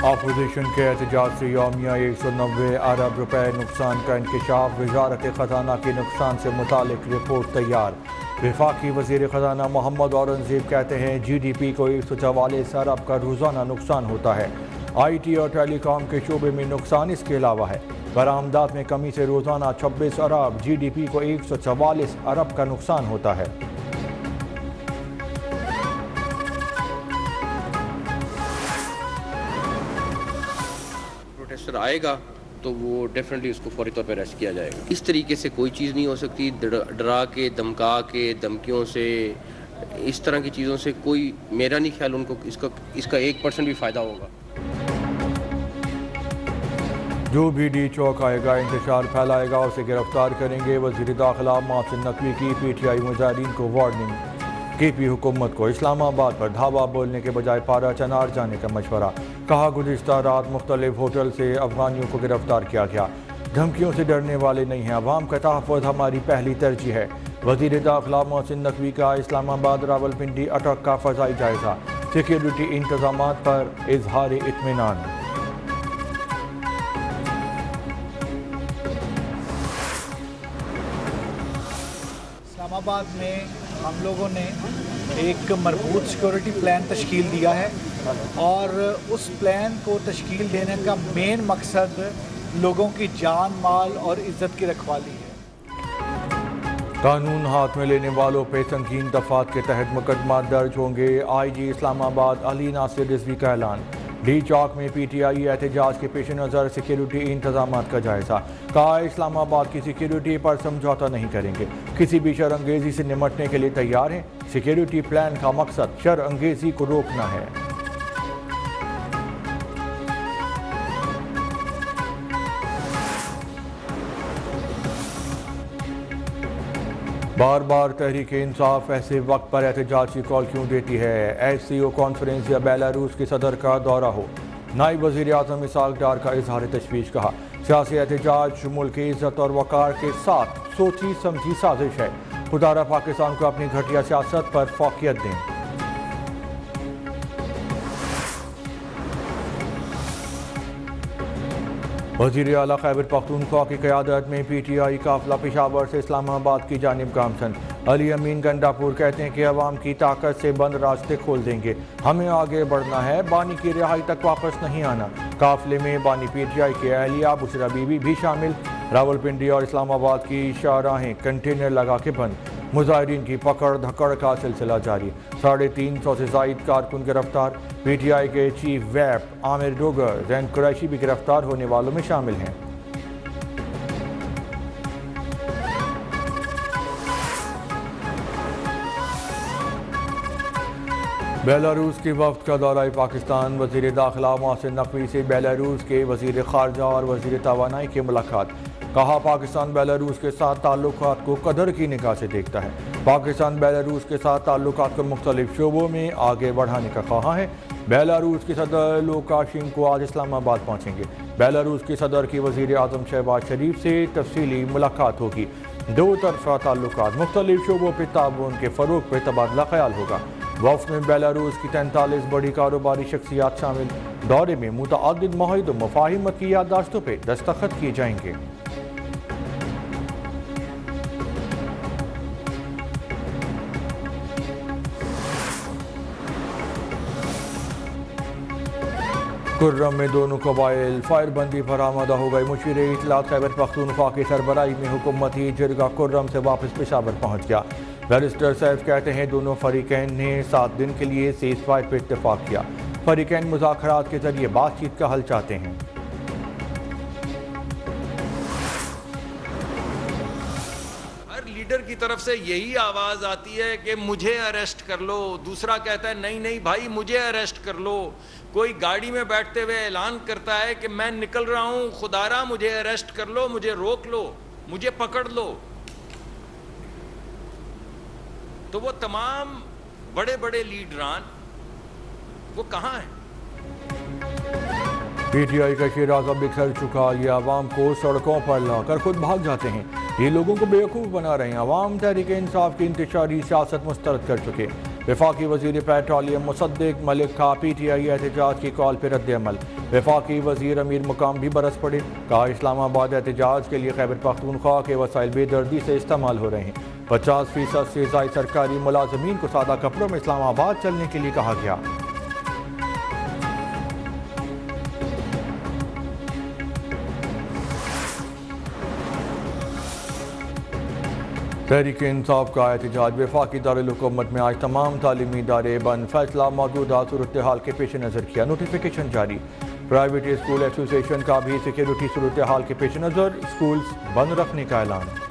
Opposition کے احتجاج سے یومیہ 190 ارب روپے نقصان کا انکشاف، وزارت خزانہ کی نقصان سے متعلق رپورٹ تیار۔ وفاقی وزیر خزانہ محمد اورنگزیب کہتے ہیں جی ڈی پی کو 144 ارب کا روزانہ نقصان ہوتا ہے۔ آئی ٹی اور ٹیلی کام کے شعبے میں نقصان اس کے علاوہ ہے۔ برآمدات میں کمی سے روزانہ 26 ارب، جی ڈی پی کو 144 ارب کا نقصان ہوتا ہے۔ پروٹیسٹر آئے گا تو وہ ڈیفینیٹلی اس کو فوری طور پہ اریسٹ کیا جائے گا۔ اس طریقے سے کوئی چیز نہیں ہو سکتی، ڈرا کے، دھمکا کے، دھمکیوں سے، اس طرح کی چیزوں سے کوئی، میرا نہیں خیال ان کو اس کا 1% بھی فائدہ ہوگا۔ جو بھی ڈی چوک آئے گا، انتشار پھیلائے گا، اسے گرفتار کریں گے۔ وزیر داخلہ محسن نقوی کی پی ٹی آئی مظاہرین کو وارننگ۔ کے پی حکومت کو اسلام آباد پر دھاوا بولنے کے بجائے پارا چنار جانے کا مشورہ۔ کہا گزشتہ رات مختلف ہوٹل سے افغانیوں کو گرفتار کیا گیا۔ دھمکیوں سے ڈرنے والے نہیں ہیں، عوام کا تحفظ ہماری پہلی ترجیح ہے۔ وزیر داخلہ محسن نقوی کا اسلام آباد راولپنڈی اٹک کا فضائی جائزہ، سیکیورٹی انتظامات پر اظہار اطمینان۔ اسلام آباد میں ہم لوگوں نے ایک مربوط سیکورٹی پلان تشکیل دیا ہے اور اس پلان کو تشکیل دینے کا مین مقصد لوگوں کی جان، مال اور عزت کی رکھوالی ہے۔ قانون ہاتھ میں لینے والوں پہ سنگین دفعات کے تحت مقدمات درج ہوں گے۔ آئی جی اسلام آباد علی ناصر رضوی کا اعلان۔ ڈی چوک میں پی ٹی آئی احتجاج کے پیش نظر سیکیورٹی انتظامات کا جائزہ۔ کہا اسلام آباد کی سیکیورٹی پر سمجھوتہ نہیں کریں گے، کسی بھی شر انگیزی سے نمٹنے کے لیے تیار ہیں۔ سیکیورٹی پلان کا مقصد شر انگیزی کو روکنا ہے۔ بار بار تحریک انصاف ایسے وقت پر احتجاج کی کال کیوں دیتی ہے؟ ایس سی او کانفرنس یا بیلاروس کے صدر کا دورہ ہو۔ نائب وزیر اعظم اسحاق ڈار کا اظہار تشویش۔ کہا سیاسی احتجاج ملک کی عزت اور وقار کے ساتھ سوچی سمجھی سازش ہے۔ خدا را پاکستان کو اپنی گھٹیا سیاست پر فوقیت دیں۔ وزیر اعلیٰ خیبر پختونخوا کی قیادت میں پی ٹی آئی قافلہ پشاور سے اسلام آباد کی جانب گامزن۔ علی امین گنڈا پور کہتے ہیں کہ عوام کی طاقت سے بند راستے کھول دیں گے، ہمیں آگے بڑھنا ہے، بانی کی رہائی تک واپس نہیں آنا۔ قافلے میں بانی پی ٹی آئی کے اہلیہ بشرا بی بی بھی شامل۔ راولپنڈی اور اسلام آباد کی شاہراہیں کنٹینر لگا کے بند۔ مظاہرین کی پکڑ دھکڑ کا سلسلہ جاری۔ 350 سے زائد کارکن گرفتار۔ پی ٹی آئی کے چیف ویپ عامر ڈوگر، زین قریشی بھی گرفتار ہونے والوں میں شامل ہیں۔ بیلاروس کے وفد کا دورہ پاکستان۔ وزیر داخلہ محسن نقوی سے بیلاروس کے وزیر خارجہ اور وزیر توانائی کی ملاقات۔ کہا پاکستان بیلاروس کے ساتھ تعلقات کو قدر کی نگاہ سے دیکھتا ہے۔ پاکستان بیلاروس کے ساتھ تعلقات کو مختلف شعبوں میں آگے بڑھانے کا خواہاں ہے۔ بیلاروس کے صدر لوکاشینکو آج اسلام آباد پہنچیں گے۔ بیلاروس کے صدر کی وزیر اعظم شہباز شریف سے تفصیلی ملاقات ہوگی۔ دو طرفہ تعلقات، مختلف شعبوں پہ تعاون کے فروغ پہ تبادلہ خیال ہوگا۔ وفد میں بیلاروس کی 43 بڑی کاروباری شخصیات شامل۔ دورے میں متعدد معاہدوں و مفاہمت کی یادداشتوں پہ دستخط کیے جائیں گے۔ کرم میں دونوں قبائل فائر بندی پر آمادہ ہو گئے۔ مشیر اطلاعات خیبر پختونخوا کی سربراہی میں حکومتی جرگہ کرم سے واپس پشاور پہنچ گیا۔ بیرسٹر سیف کہتے ہیں دونوں فریقین نے 7 دن کے لیے سیز فائر پر اتفاق کیا۔ فریقین مذاکرات کے ذریعے بات چیت کا حل چاہتے ہیں۔ لیڈر کی طرف سے یہی آواز آتی ہے کہ مجھے اریسٹ کر لو، دوسرا کہتا ہے نہیں نہیں بھائی مجھے اریسٹ کر لو، کوئی گاڑی میں بیٹھتے ہوئے اعلان کرتا ہے کہ میں نکل رہا ہوں، خدارا مجھے اریسٹ کر لو، مجھے روک لو، مجھے پکڑ لو۔ تو وہ تمام بڑے بڑے لیڈران وہ کہاں ہیں؟ پی ٹی آئی کا شیرازہ بکھر چکا، یہ عوام کو سڑکوں پر لا کر خود بھاگ جاتے ہیں۔ یہ لوگوں کو بیوقوف بنا رہے ہیں. عوام تحریک انصاف کی انتشاری سیاست مسترد کر چکے. وفاقی وزیر پیٹرولیم مصدق ملک کا پی ٹی آئی احتجاج کی کال پر رد عمل. وفاقی وزیر امیر مقام بھی برس پڑے. کہا اسلام آباد احتجاج کے لیے خیبر پختونخوا کے وسائل بے دردی سے استعمال ہو رہے ہیں. 50% سے زائد سرکاری ملازمین کو سادہ کپڑوں میں اسلام آباد چلنے کے لیے کہا گیا. تحریک انصاف کا احتجاج. وفاقی دارالحکومت میں آج تمام تعلیمی ادارے بند. فیصلہ موجودہ صورتحال کے پیش نظر کیا. نوٹیفیکیشن جاری. پرائیویٹ اسکول ایسوسی ایشن کا بھی سیکیورٹی صورتحال کے پیش نظر اسکولز بند رکھنے کا اعلان.